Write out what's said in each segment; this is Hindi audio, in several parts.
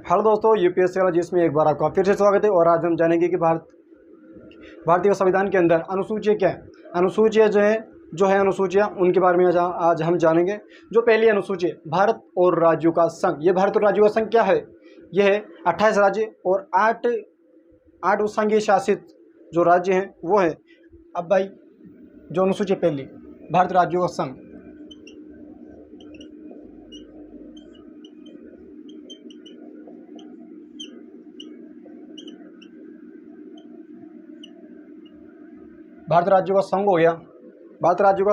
हेलो दोस्तों, यूपीएससी वाला जिसमें एक बार आपका फिर से स्वागत है। और आज हम जानेंगे कि भारतीय संविधान के अंदर अनुसूचियाँ क्या है। अनुसूचियाँ जो है अनुसूचियाँ उनके बारे में आज हम जानेंगे। जो पहली अनुसूची है, भारत और राज्यों का संघ। ये भारत और राज्यों का संघ क्या है? यह है 28 राज्य और 8 संघीय शासित जो राज्य हैं वो है। अब भाई जो अनुसूची पहली, भारत राज्यों का संघ। भारत राज्यों का संघ हो गया, भारत राज्यों का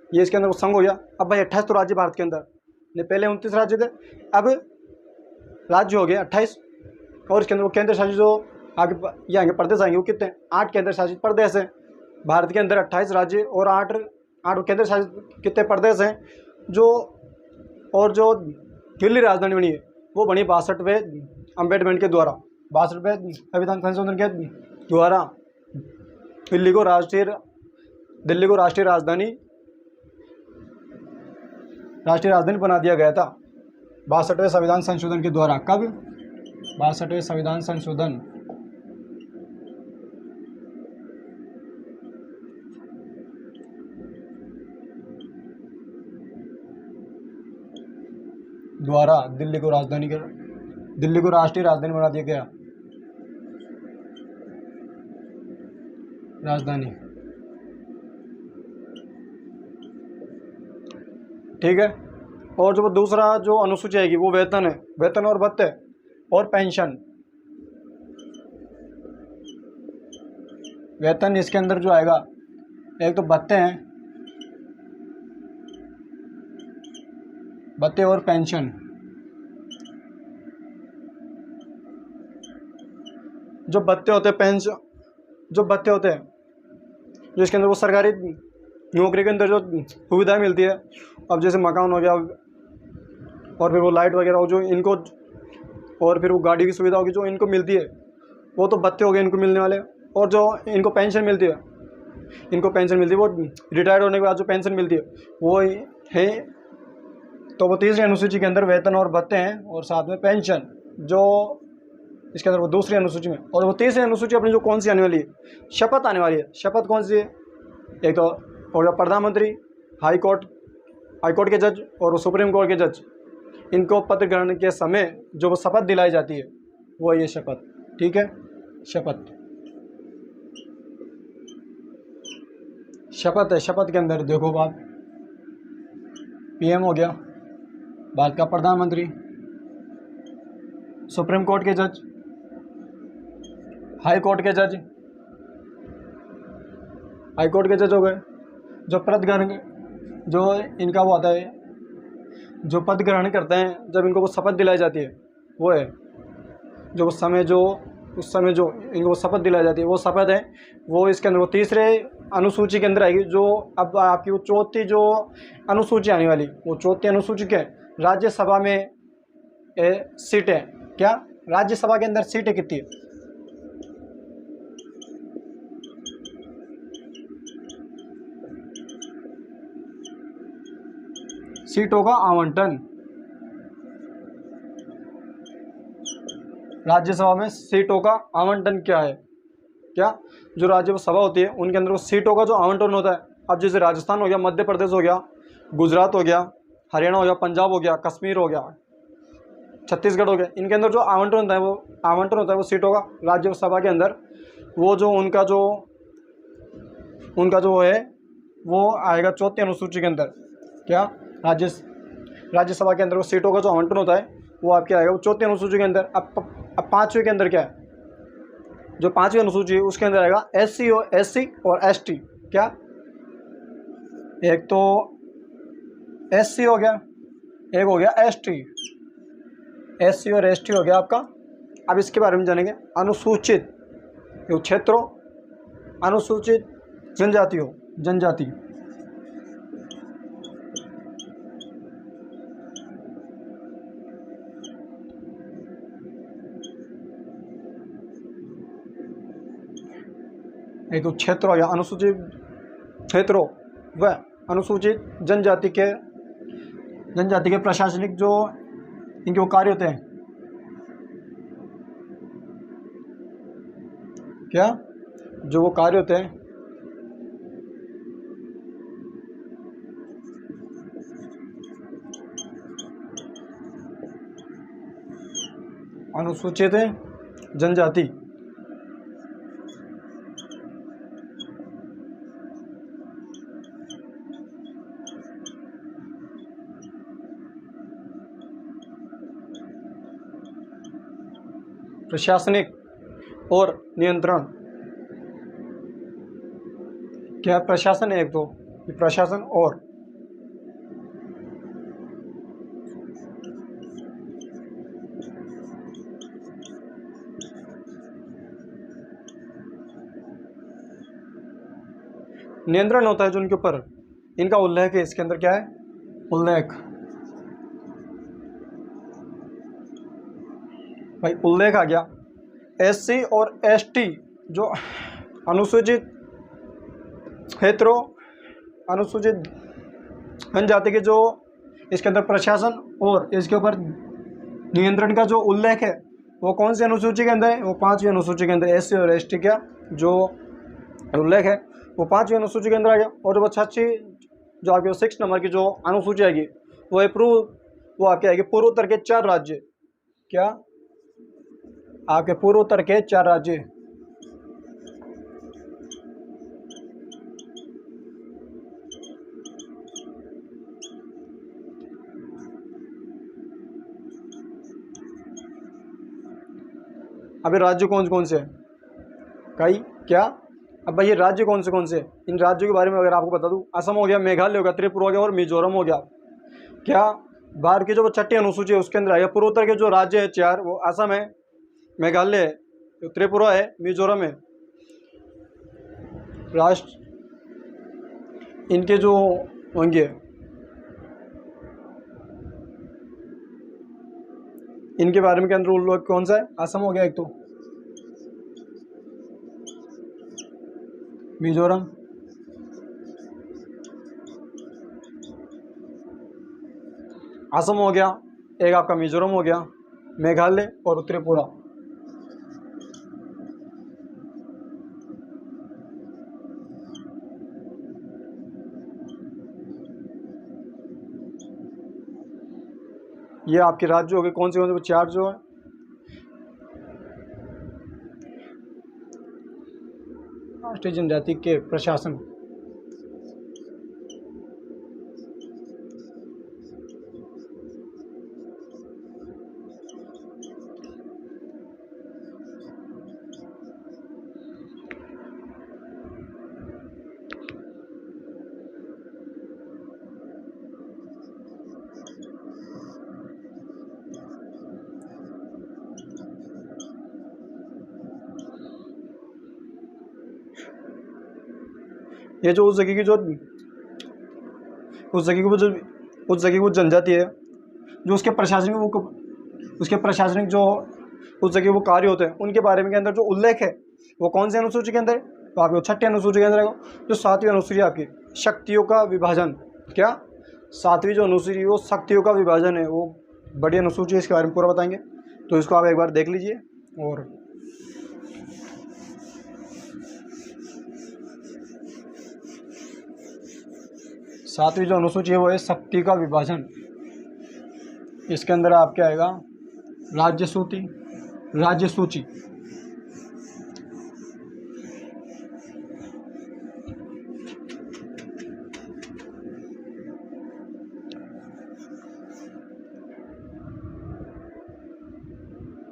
ये इसके अंदर संघ हो गया। अब भाई 28 तो राज्य भारत के अंदर ने, पहले 29 राज्य थे, अब राज्य हो गए 28। और इसके अंदर वो केंद्र शासित जो आगे ये आएंगे प्रदेश आएंगे, वो कितने? 8 केंद्र शासित प्रदेश हैं। भारत के अंदर 28 राज्य और 8 केंद्र शासित कितने प्रदेश हैं। जो दिल्ली राजधानी बनी है वो बनी 62वें अमेंडमेंट के द्वारा, 62वें संविधान संशोधन के द्वारा दिल्ली को राष्ट्रीय राजधानी बना दिया गया था 62वें संविधान संशोधन के द्वारा। कब? 62वें संविधान संशोधन द्वारा दिल्ली को राष्ट्रीय राजधानी बना दिया गया। राजधानी, ठीक है। और जो दूसरा जो अनुसूची आएगी वो वेतन है, वेतन और भत्ते और पेंशन। वेतन इसके अंदर जो आएगा, एक तो भत्ते हैं, भत्ते और पेंशन। जो भत्ते होते हैं, पेंशन जो भत्ते होते हैं, जो इसके अंदर वो सरकारी नौकरी के अंदर जो सुविधाएं मिलती है, अब जैसे मकान हो गया और फिर वो लाइट वगैरह हो जो इनको, और फिर वो गाड़ी की सुविधा होगी जो इनको मिलती है, वो तो भत्ते हो गए इनको मिलने वाले। और जो इनको पेंशन मिलती है, वो रिटायर्ड होने के बाद जो पेंशन मिलती है वो है। तो वो तीसरी अनुसूची के अंदर वेतन और भत्ते हैं और साथ में पेंशन, जो इसके अंदर वो दूसरी अनुसूची में। और वो तीसरी अनुसूची अपनी जो कौन सी आने वाली है, शपथ आने वाली है। शपथ कौन सी है? एक तो हो गया प्रधानमंत्री, हाई कोर्ट के जज और सुप्रीम कोर्ट के जज, इनको पद ग्रहण के समय जो वो शपथ दिलाई जाती है वो है ये शपथ, ठीक है। शपथ है। शपथ के अंदर देखो बात, पीएम हो गया, भारत का प्रधानमंत्री, सुप्रीम कोर्ट के जज, हाई कोर्ट के जज हो गए। जो पद ग्रहण, जो इनका वो आता है, जो पद ग्रहण करते हैं जब इनको वो शपथ दिलाई जाती है वो है उस समय जो इनको शपथ दिलाई जाती है वो शपथ है। वो इसके अंदर वो तीसरे अनुसूची के अंदर आएगी। जो अब आपकी वो चौथी जो अनुसूची आने वाली, वो चौथी अनुसूची क्या है? राज्यसभा में सीटें। क्या राज्यसभा के अंदर सीटें कितनी है? सीटों का आवंटन। राज्यसभा में सीटों का आवंटन क्या है? क्या जो राज्यसभा होती है उनके अंदर वो सीटों का जो आवंटन होता है। अब जैसे राजस्थान हो गया, मध्य प्रदेश हो गया, गुजरात हो गया, हरियाणा हो गया, पंजाब हो गया, कश्मीर हो गया, छत्तीसगढ़ हो गया, इनके अंदर जो आवंटन होता है वो सीटों का राज्यसभा के अंदर, वो जो उनका जो है वो आएगा चौथी अनुसूची के अंदर। क्या राज्यसभा के अंदर वो सीटों का जो आवंटन होता है वो आपके आएगा वो चौथी अनुसूची के अंदर। अब पांचवी के अंदर क्या है? जो पांचवी अनुसूची है उसके अंदर आएगा SC और ST। क्या? एक तो SC हो गया, एक हो गया ST। SC और ST हो गया आपका। अब इसके बारे में जानेंगे। अनुसूचित क्षेत्रों, अनुसूचित जनजाति। एक तो क्षेत्र हो गया, अनुसूचित क्षेत्रों व अनुसूचित जनजाति के प्रशासनिक जो इनके वो कार्य होते हैं क्या, जो वो कार्य होते हैं अनुसूचित जनजाति, प्रशासनिक और नियंत्रण। क्या प्रशासन है एक तो, प्रशासन और नियंत्रण होता है जो उनके ऊपर, इनका उल्लेख है इसके अंदर। क्या है? उल्लेख। भाई उल्लेख आ गया। एससी और एसटी जो अनुसूचित क्षेत्रों, अनुसूचित जनजाति के जो इसके अंदर प्रशासन और इसके ऊपर नियंत्रण का जो उल्लेख है वो कौन सी अनुसूची के अंदर है? वो 5वीं अनुसूची के अंदर। एससी और एसटी का जो उल्लेख है वो 5वीं अनुसूची के अंदर आ गया। और वो 6 जो आपके 6 नंबर की जो अनुसूची आएगी वो वो आपके आएगी पूर्वोत्तर के 4 राज्य। क्या? आपके पूर्वोत्तर के 4 राज्य। अभी राज्य कौन कौन से हैं? कई। क्या? अब भाई ये राज्य कौन से इन राज्यों के बारे में अगर आपको बता दूं, असम हो गया, मेघालय हो गया, त्रिपुरा हो गया और मिजोरम हो गया। क्या? भारत की जो 6ठी अनुसूची है उसके अंदर आएगा पूर्वोत्तर के जो राज्य है 4, वो असम है, मेघालय है, त्रिपुरा है, मिजोरम है। राष्ट्र इनके जो होंगे इनके बारे में के अंदर उल्लेख कौन सा है? असम हो गया एक तो, मिजोरम, असम हो गया, एक आपका मिजोरम हो गया, मेघालय और त्रिपुरा। ये आपके राज्य हो गए कौन से 4 जो है। राष्ट्रीय जनजाति के प्रशासन। ये जो उस जगह की वो जनजाति है जो उसके प्रशासनिक जो उस जगह वो कार्य होते हैं उनके बारे में के अंदर जो उल्लेख है वो कौन से अनुसूची के अंदर है? तो आपको 6ठी अनुसूची के अंदर है। जो 7वीं अनुसूची आपकी शक्तियों का विभाजन। क्या? 7वीं जो अनुसूची वो शक्तियों का विभाजन है, वो बड़ी अनुसूची है, इसके बारे में पूरा बताएंगे। तो इसको आप एक बार देख लीजिए। और सातवीं जो अनुसूची है वो है शक्ति का विभाजन। इसके अंदर आपके आएगा राज्य सूची।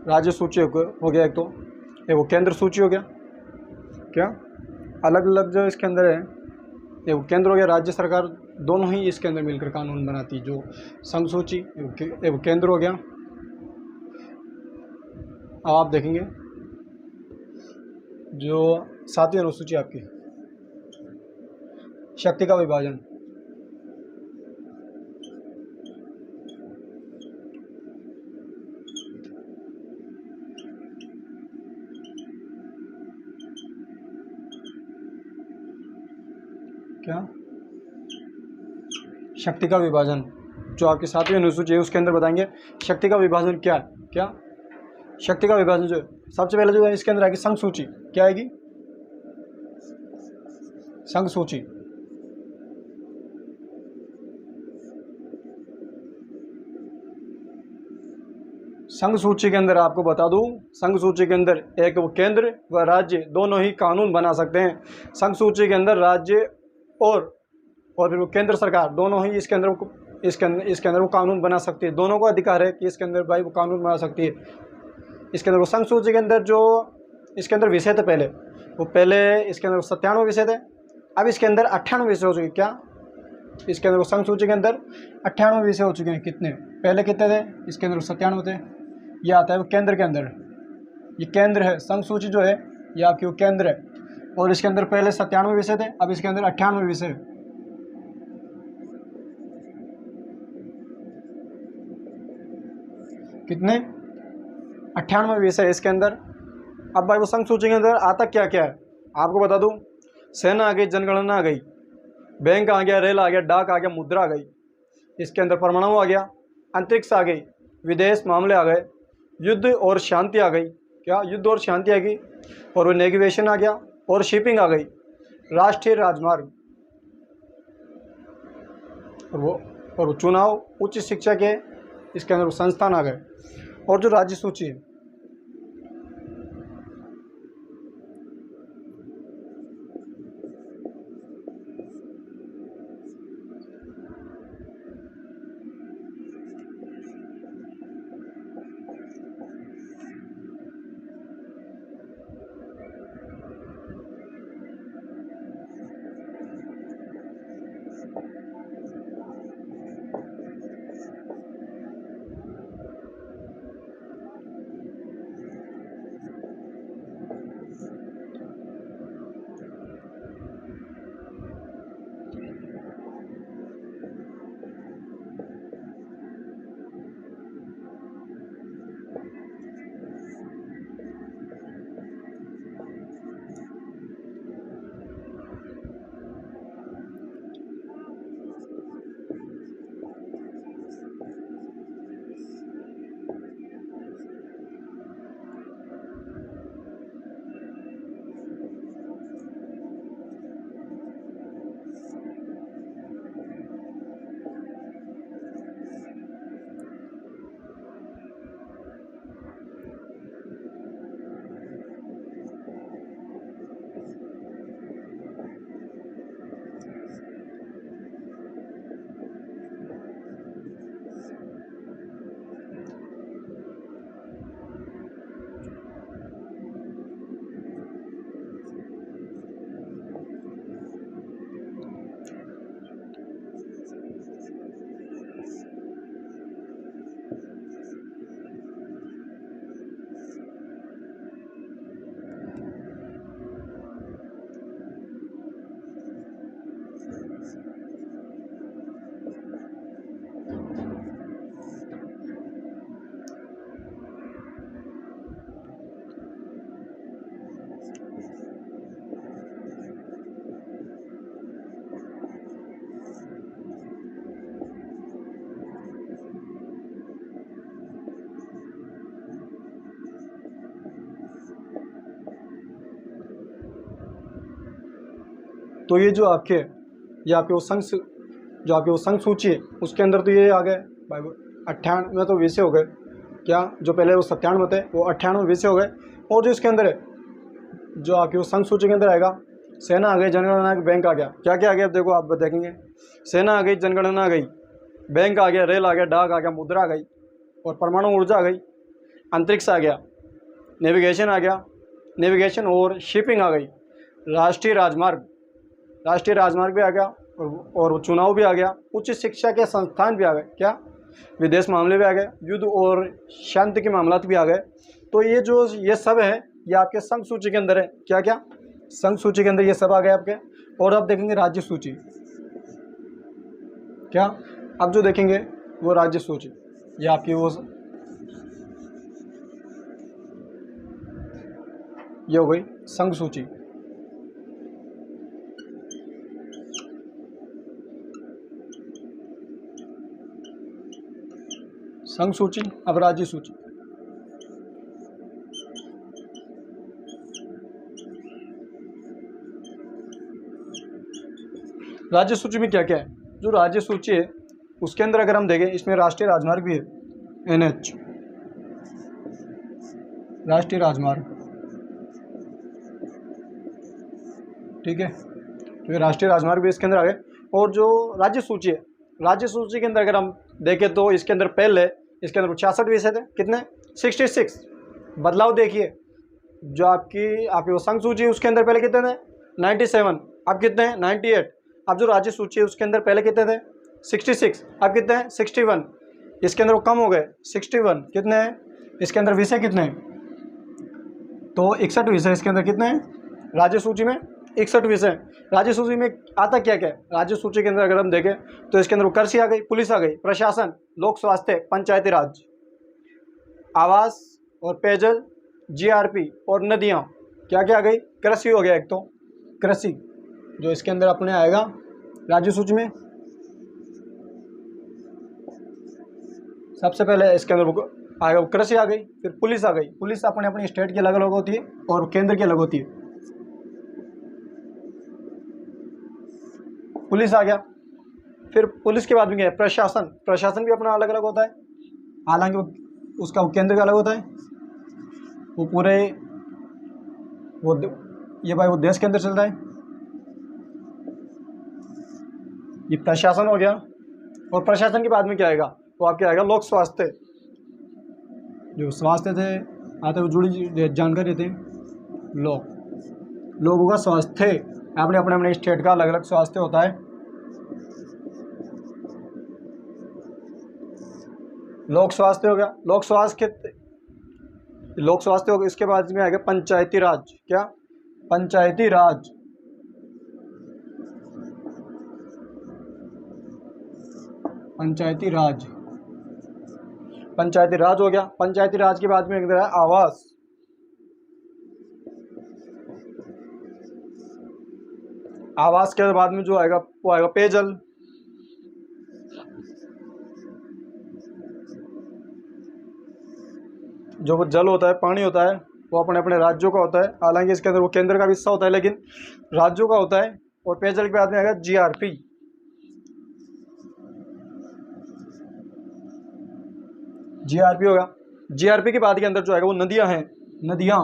राज्य सूची हो गया एक तो, वो केंद्र सूची हो गया। क्या? अलग अलग जो इसके अंदर है, वो केंद्र हो गया, राज्य सरकार दोनों ही इसके अंदर मिलकर कानून बनाती। जो संघ सूची वो केंद्र हो गया। अब आप देखेंगे जो 7वीं अनुसूची आपकी शक्ति का विभाजन। क्या? शक्ति का विभाजन जो आपकी 7वीं अनुसूची है उसके अंदर बताएंगे शक्ति का विभाजन क्या है। क्या? शक्ति का विभाजन जो सबसे पहले जो है इसके अंदर आएगी संघ सूची। क्या आएगी? संघ सूची। संघ सूची के अंदर आपको बता दूं, संघ सूची के अंदर एक वो केंद्र व राज्य दोनों ही कानून बना सकते हैं। संघ सूची के अंदर राज्य और फिर वो केंद्र सरकार दोनों ही इसके अंदर वो कानून बना सकती है। दोनों को अधिकार है कि इसके अंदर भाई वो कानून बना सकती है। इसके अंदर वो संघ सूची के अंदर जो इसके अंदर विषय थे पहले इसके अंदर 97 विषय थे। अब इसके अंदर 98 विषय हो चुके। क्या? इसके अंदर वो संघ सूची के अंदर 98 विषय हो चुके हैं। कितने? पहले कितने थे? इसके अंदर 97 थे। ये आता है वो केंद्र के अंदर, ये केंद्र है। संघ सूची जो है ये आपकी वो केंद्र है। और इसके अंदर पहले 97 विषय थे, अब इसके अंदर 98 विषय। कितने? 98 विषय इसके अंदर। अब भाई वो संघ सूची के अंदर आता क्या क्या है आपको बता दूं। सेना आ गई, जनगणना आ गई, बैंक आ गया, रेल आ गया, डाक आ गया, मुद्रा आ गई। इसके अंदर परमाणु आ गया, अंतरिक्ष आ गई, विदेश मामले आ गए, युद्ध और शांति आ गई। क्या? युद्ध और शांति आ गई। और वो नेविगेशन आ गया और शिपिंग आ गई, राष्ट्रीय राजमार्ग और वो चुनाव, उच्च शिक्षा के इसके अंदर वो संस्थान आ गए। और जो राज्य सूची है तो ये जो आपके वो संघ सूची है उसके अंदर तो ये आ गए भाई 98 तो विषय हो गए। क्या? जो पहले वो 97 थे वो 98 विषय हो गए। और जो इसके अंदर है जो आपकी वो संघ सूची के अंदर आएगा, सेना आ गई, जनगणना आ गई, बैंक आ गया। क्या क्या आ गया? अब देखो आप देखेंगे, सेना आ गई, जनगणना आ गई, बैंक आ गया, रेल आ गया, डाक आ गया, मुद्रा आ गई, और परमाणु ऊर्जा आ गई, अंतरिक्ष आ गया, नेविगेशन आ गया, नेविगेशन और शिपिंग आ गई, राष्ट्रीय राजमार्ग भी आ गया, और वो चुनाव भी आ गया, उच्च शिक्षा के संस्थान भी आ गए। क्या? विदेश मामले भी आ गए, युद्ध और शांति के मामलात भी आ गए। तो ये सब है, ये आपके संघ सूची के अंदर है। क्या क्या? संघ सूची के अंदर ये सब आ गए आपके। और आप देखेंगे राज्य सूची। क्या? अब जो देखेंगे वो राज्य सूची, ये आपकी ये हो गई संघ सूची। संघ सूची, अब राज्य सूची। राज्य सूची में क्या क्या है? जो राज्य सूची है उसके अंदर अगर हम देखें, इसमें राष्ट्रीय राजमार्ग भी है, NH, राष्ट्रीय राजमार्ग, ठीक है। तो ये राष्ट्रीय राजमार्ग भी इसके अंदर आ गए। और जो राज्य सूची है, राज्य सूची के अंदर अगर हम देखें तो इसके अंदर पहले इसके अंदर 66 विषय थे, कितने? 66। बदलाव देखिए, जो आपकी वो संघ सूची है उसके अंदर पहले कितने थे? 97, अब कितने हैं? 98। अब जो राज्य सूची है उसके अंदर पहले कितने थे? 66, अब कितने हैं? 61। इसके अंदर वो कम हो गए, 61। कितने हैं इसके अंदर विषय? कितने हैं? तो 61 विषय इसके अंदर कितने हैं? राज्य सूची में 61 विषय। राज्य सूची में आता क्या क्या है? राज्य सूची के अंदर अगर हम देखें तो इसके अंदर कृषि आ गई, पुलिस आ गई, प्रशासन, लोक स्वास्थ्य, पंचायती राज, आवास और पेयजल, GRP और नदियाँ। क्या क्या आ गई? कृषि हो गया एक, तो कृषि जो इसके अंदर अपने आएगा राज्य सूची में। सबसे पहले इसके अंदर आएगा वो कृषि आ गई, फिर पुलिस आ गई। पुलिस अपने अपनी स्टेट की अलग अलग होती है और केंद्र की अलग होती है। पुलिस आ गया, फिर पुलिस के बाद में क्या है? प्रशासन। प्रशासन भी अपना अलग अलग होता है, हालांकि उसका वो केंद्र का अलग होता है। वो पूरे वो देश के अंदर चलता है। ये प्रशासन हो गया। और प्रशासन के बाद में क्या आएगा? वो आपके आएगा लोक स्वास्थ्य। जो स्वास्थ्य थे आते हुए जुड़ी जानकारी थे, लोगों का स्वास्थ्य, अपने अपने अपने स्टेट का अलग अलग स्वास्थ्य होता है। लोक स्वास्थ्य हो गया। लोक स्वास्थ्य हो गया। इसके बाद में आएगा पंचायती राज। क्या? पंचायती राज। पंचायती राज, पंचायती राज हो गया। पंचायती राज के बाद में इधर है आवास। आवास के बाद में जो आएगा वो आएगा पेयजल। जो वो जल होता है, पानी होता है, वो अपने अपने राज्यों का होता है, हालांकि इसके अंदर वो केंद्र का भी हिस्सा होता है लेकिन राज्यों का होता है। और पेयजल के बाद में आएगा GRP। GRP होगा। GRP के बाद के अंदर जो आएगा वो नदियां हैं, नदियां।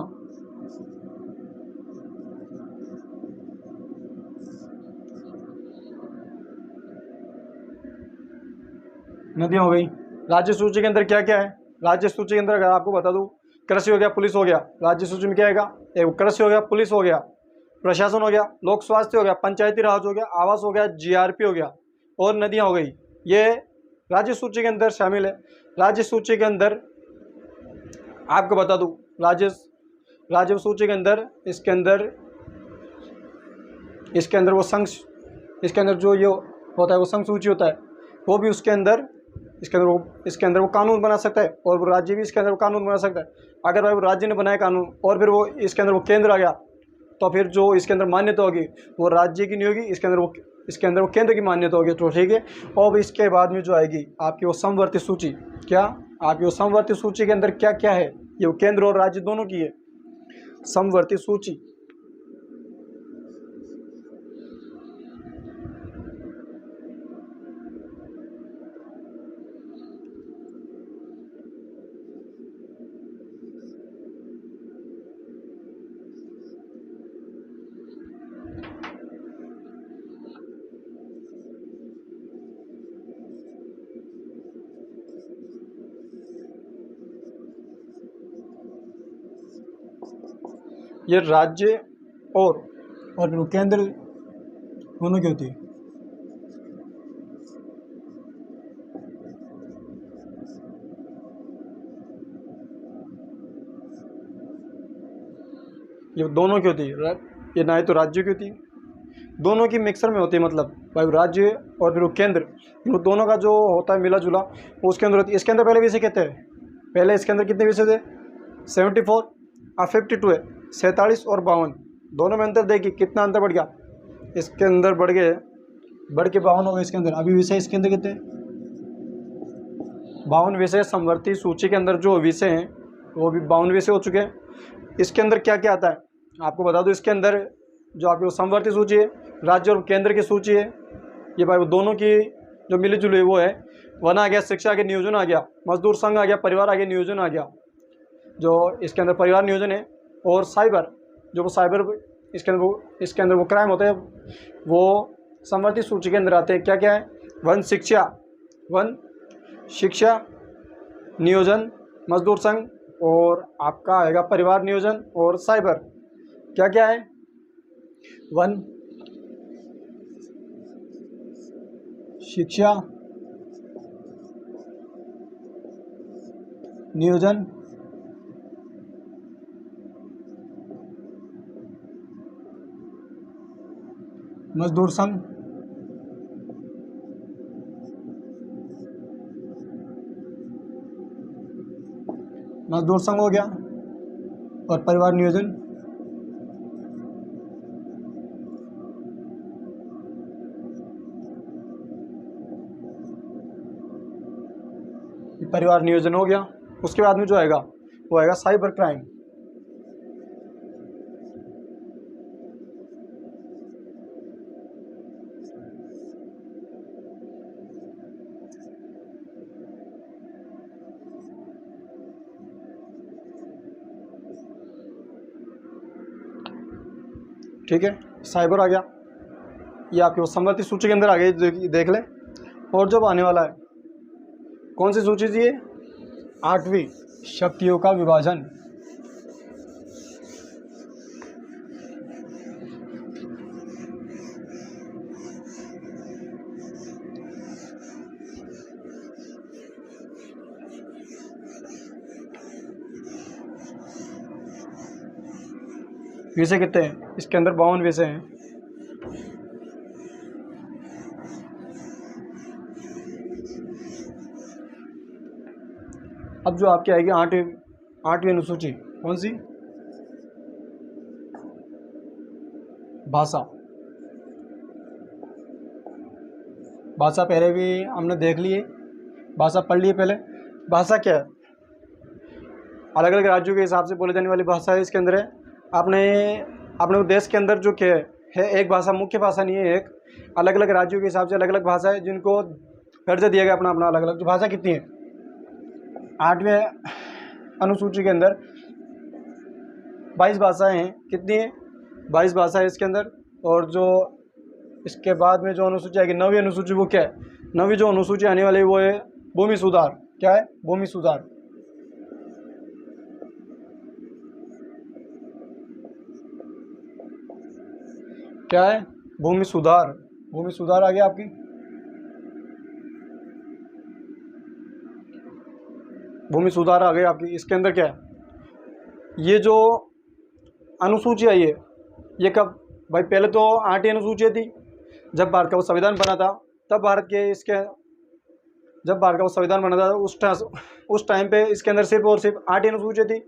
नदियां हो गई। राज्य सूची के अंदर क्या क्या है? राज्य सूची के अंदर अगर आपको बता दूं, कृषि हो गया, पुलिस हो गया। राज्य सूची में क्या आएगा? एक कृषि हो गया, पुलिस हो गया, प्रशासन हो गया, लोक स्वास्थ्य हो गया, पंचायती राज हो गया, आवास हो गया, GRP हो गया और नदियां हो गई। ये राज्य सूची के अंदर शामिल है। राज्य सूची के अंदर आपको बता दूं, राज्य सूची के अंदर इसके अंदर वो संघ, इसके अंदर जो ये होता है वो संघ सूची होता है, वो भी इसके अंदर वो कानून बना सकता है। और वो राज्य भी इसके अंदर वो कानून बना सकता है। अगर भाई वो राज्य ने बनाया कानून और फिर वो इसके अंदर वो केंद्र आ गया, तो फिर जो इसके अंदर मान्यता होगी वो राज्य की नहीं होगी, इसके अंदर वो केंद्र की मान्यता होगी। तो ठीक है। और इसके बाद में जो आएगी आपकी वो समवर्ती सूची। क्या? आपकी वो समवर्ती सूची के अंदर क्या क्या है? ये वो केंद्र और राज्य दोनों की है, समवर्ती सूची। ये राज्य और केंद्र दोनों की होती है। ये दोनों की होती है। ये ना ही तो राज्य की होती है, दोनों की मिक्सर में होती है। मतलब भाई राज्य और फिर वो केंद्र, इन दोनों का जो होता है मिला जुला, वो उसके अंदर होती है। इसके अंदर पहले विषय कहते हैं, पहले इसके अंदर कितने विषय थे? 74 और 52 है, 47 और 52। दोनों में अंतर देखिए कितना अंतर बढ़ गया। इसके अंदर बढ़ के 52 हो गए इसके अंदर। अभी विषय इसके अंदर कितने? 52 विषय। समवर्ती सूची के अंदर जो विषय हैं वो भी 52 विषय हो चुके हैं। इसके अंदर क्या क्या आता है आपको बता दूं। इसके अंदर जो आपकी समवर्ती सूची है, राज्य और केंद्र की सूची है, ये भाई दोनों की जो मिली जुली वो है। वन आ गया, शिक्षा के नियोजन आ गया, मजदूर संघ आ गया, परिवार आ गया, नियोजन आ गया, जो इसके अंदर परिवार नियोजन है। और साइबर, जो वो साइबर इसके अंदर वो क्राइम होते हैं, वो समवर्ती सूची के अंदर आते हैं। क्या क्या है? वन शिक्षा नियोजन, मजदूर संघ, और आपका आएगा परिवार नियोजन और साइबर। क्या क्या है? वन शिक्षा नियोजन, मजदूर संघ, हो गया, और परिवार नियोजन। परिवार नियोजन हो गया। उसके बाद में जो आएगा वो आएगा साइबर क्राइम। ठीक है, साइबर आ गया, ये आपकी वो समवर्ती सूची के अंदर आ गई, देख ले। और जब आने वाला है कौन सी सूची थी ये? 8वीं, शक्तियों का विभाजन। विषय कितने हैं इसके अंदर? 52 विषय हैं। अब जो आपकी आएगी 8वीं अनुसूची, कौन सी? भाषा। भाषा पहले भी हमने देख ली है, भाषा पढ़ ली है पहले। भाषा क्या है? अलग अलग राज्यों के हिसाब से बोले जाने वाली भाषा है इसके अंदर है। अपने देश के अंदर जो क्या है, एक भाषा मुख्य भाषा नहीं है, एक अलग अलग राज्यों के हिसाब से अलग अलग भाषा है जिनको दर्जा दिया गया अपना अपना अलग अलग। जो भाषा कितनी है 8वें अनुसूची के अंदर? 22 भाषाएं हैं। कितनी है? 22 भाषा है इसके अंदर। और जो इसके बाद में जो अनुसूची आएगी 9वीं अनुसूची, वो क्या है? 9वीं जो अनुसूची आने वाली है वो है भूमि सुधार। क्या है? भूमि सुधार। क्या है? भूमि सुधार। भूमि सुधार आ गया आपकी। भूमि सुधार आ गई आपकी। इसके अंदर क्या है? ये जो अनुसूची आई है ये कब? भाई पहले तो 8 अनुसूचियाँ थी। जब भारत का वो संविधान बना था तब जब भारत का वो संविधान बना था उस टाइम पे इसके अंदर सिर्फ और सिर्फ 8 अनुसूचियाँ थी।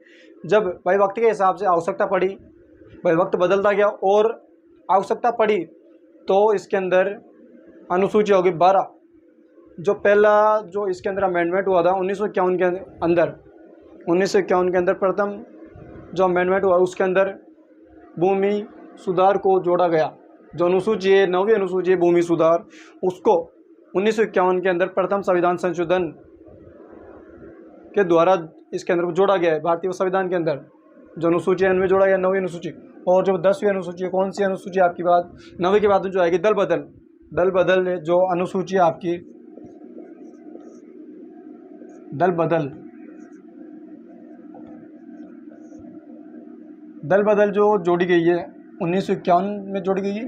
जब भाई वक्त के हिसाब से आवश्यकता पड़ी, भाई वक्त बदलता गया और आवश्यकता पड़ी, तो इसके अंदर अनुसूची होगी 12। जो पहला जो इसके अंदर अमेंडमेंट हुआ था 1951 के अंदर, 1951 के अंदर प्रथम जो अमेंडमेंट हुआ उसके अंदर भूमि सुधार को जोड़ा गया। जो अनुसूची है 9वीं अनुसूची है भूमि सुधार, उसको 1951 के अंदर प्रथम संविधान संशोधन के द्वारा इसके अंदर जोड़ा गया है। भारतीय संविधान के अंदर जो अनुसूची है उनमें जोड़ा गया 9वीं अनुसूची। और जो 10वीं अनुसूची है, कौन सी अनुसूची आपकी बात? 9वीं के बाद जो आएगी दल बदल जो अनुसूची आपकी दल बदल जो जोड़ी गई है 1951 में जोड़ी गई है।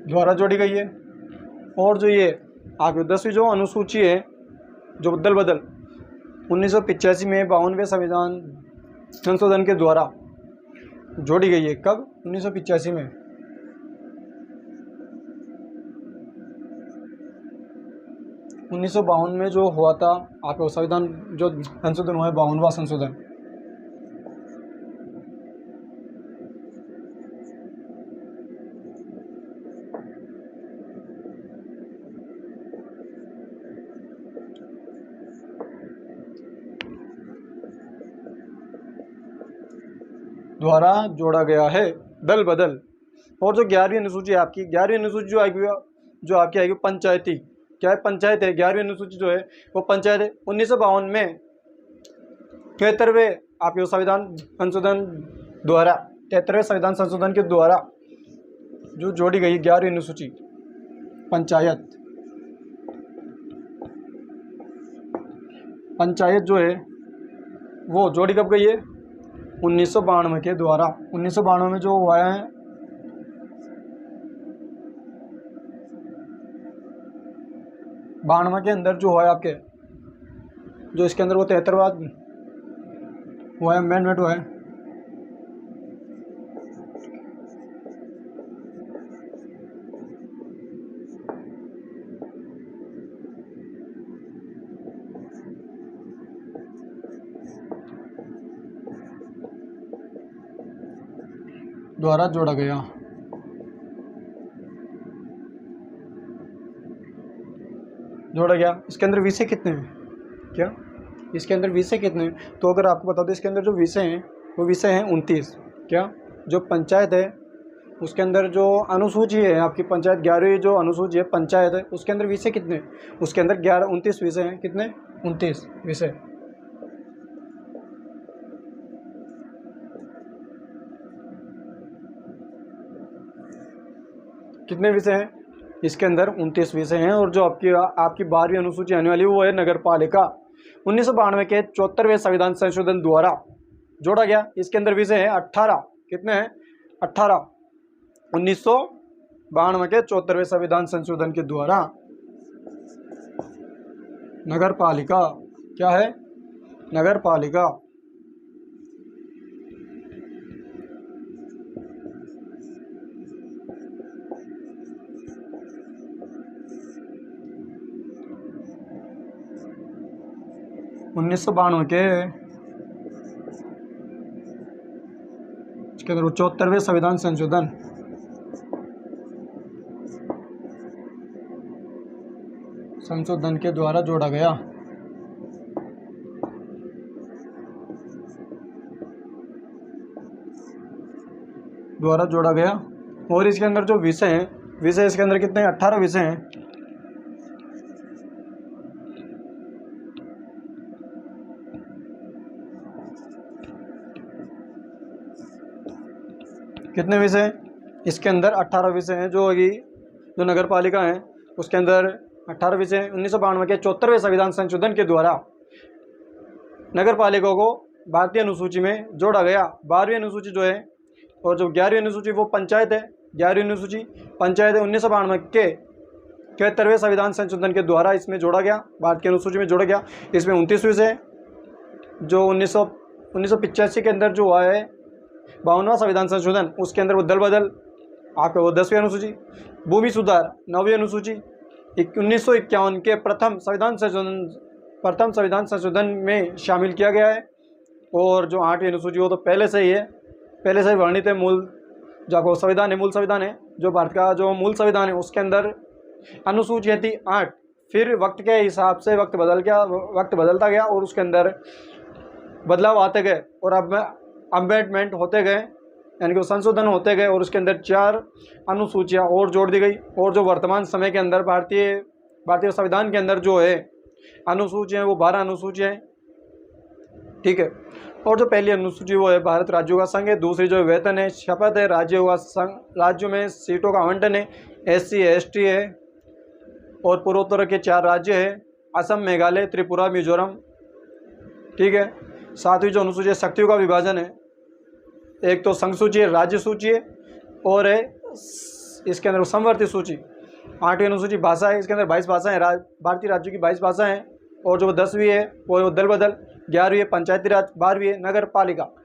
द्वारा जोड़ी गई है। और जो ये आपकी 10वीं जो अनुसूची है जो दल बदल 1985 में 52वें संविधान संशोधन के द्वारा जोड़ी गई है। कब? 1985 में। उन्नीस में जो हुआ था आपका संविधान जो संशोधन हुआ है 52वां संशोधन। द्वारा जोड़ा गया है, दल बदल। और जो 11वीं अनुसूची है आपकी, 11वीं अनुसूची जो आपकी आएगी पंचायती, क्या है, पंचायत है। 11वीं अनुसूची जो है वो पंचायत है। 1952 में 73वें आपके संविधान संशोधन द्वारा, 73वें संविधान संशोधन के द्वारा जो जोड़ी गई 11वीं अनुसूची पंचायत, पंचायत जो है वो जोड़ी कब गई है, 1992 के द्वारा। 1992 में जो हुआ है, बानवे के अंदर जो हुआ है आपके, जो इसके अंदर वो 73वां हुआ है, अमेंडमेंट हुआ है। द्वारा जोड़ा गया। जोड़ा गया। इसके अंदर विषय कितने हैं, क्या इसके अंदर विषय कितने हैं? तो अगर आपको बता दो, इसके अंदर जो विषय हैं वो विषय हैं 29। क्या, जो पंचायत है उसके अंदर जो अनुसूची है आपकी, पंचायत 11वीं जो अनुसूची है पंचायत है, उसके अंदर विषय कितने हैं? उसके अंदर 29 विषय हैं। कितने? 29 विषय। कितने विषय हैं? इसके अंदर 29 विषय हैं। और जो आपकी 12वीं अनुसूची आने वाली वो है नगर पालिका, 1992 के 74वें संविधान संशोधन द्वारा जोड़ा गया। इसके अंदर विषय है 18। कितने हैं? 18। 1992 के 74वें संविधान संशोधन के द्वारा नगर पालिका, क्या है, नगर पालिका। उन्नीस सौ 92 के इसके अंदर 74वें संविधान संशोधन के द्वारा जोड़ा गया। द्वारा जोड़ा गया। और इसके अंदर जो विषय हैं, विषय इसके अंदर कितने हैं? 18 विषय हैं। कितने विषय? इसके अंदर 18 विषय हैं। जो नगर पालिका हैं उसके अंदर 18 विषय हैं। 1992 के 74वें संविधान संशोधन के द्वारा नगर पालिका को भारतीय अनुसूची में जोड़ा गया। 12वीं अनुसूची जो है और जो 11वीं अनुसूची वो पंचायत है। 11वीं अनुसूची पंचायत है। 1992 के 73वें संविधान संशोधन के द्वारा इसमें जोड़ा गया, भारत की अनुसूची में जोड़ा गया। इसमें 29 विषय है। जो 1985 के अंदर जो हुआ है 52वां संविधान संशोधन, उसके अंदर वो दल बदल आपका वो 10वीं अनुसूची। भूमि सुधार 9वीं अनुसूची। 1951 के प्रथम संविधान संशोधन में शामिल किया गया है। और जो 8वीं अनुसूची वो तो पहले से ही वर्णित है। मूल जो संविधान है, मूल संविधान है, जो भारत का जो मूल संविधान है उसके अंदर अनुसूची थी 8। फिर वक्त के हिसाब से वक्त बदलता गया और उसके अंदर बदलाव आते गए और अब अमेंडमेंट होते गए, यानी कि संशोधन होते गए और उसके अंदर 4 अनुसूचियाँ और जोड़ दी गई। और जो वर्तमान समय के अंदर भारतीय संविधान के अंदर जो है अनुसूचियाँ वो 12 अनुसूचियाँ हैं। ठीक है। और जो पहली अनुसूची वो है भारत राज्यों का संघ है। दूसरी जो वेतन है, शपथ है, राज्यों में सीटों का आवंटन है, SC ST है। और पूर्वोत्तर के 4 राज्य है, असम, मेघालय, त्रिपुरा, मिजोरम। ठीक है। 7वीं जो अनुसूची है शक्तियों का विभाजन है। एक तो संघ सूची है, राज्य सूची है और है इसके अंदर समवर्ती सूची। 8वीं अनुसूची भाषा है, इसके अंदर 22 भाषाएं, भारतीय राज्यों की 22 भाषाएं हैं। और जो 10वीं है वो दल बदल। 11वीं है पंचायती राज। 12वीं है नगर पालिका।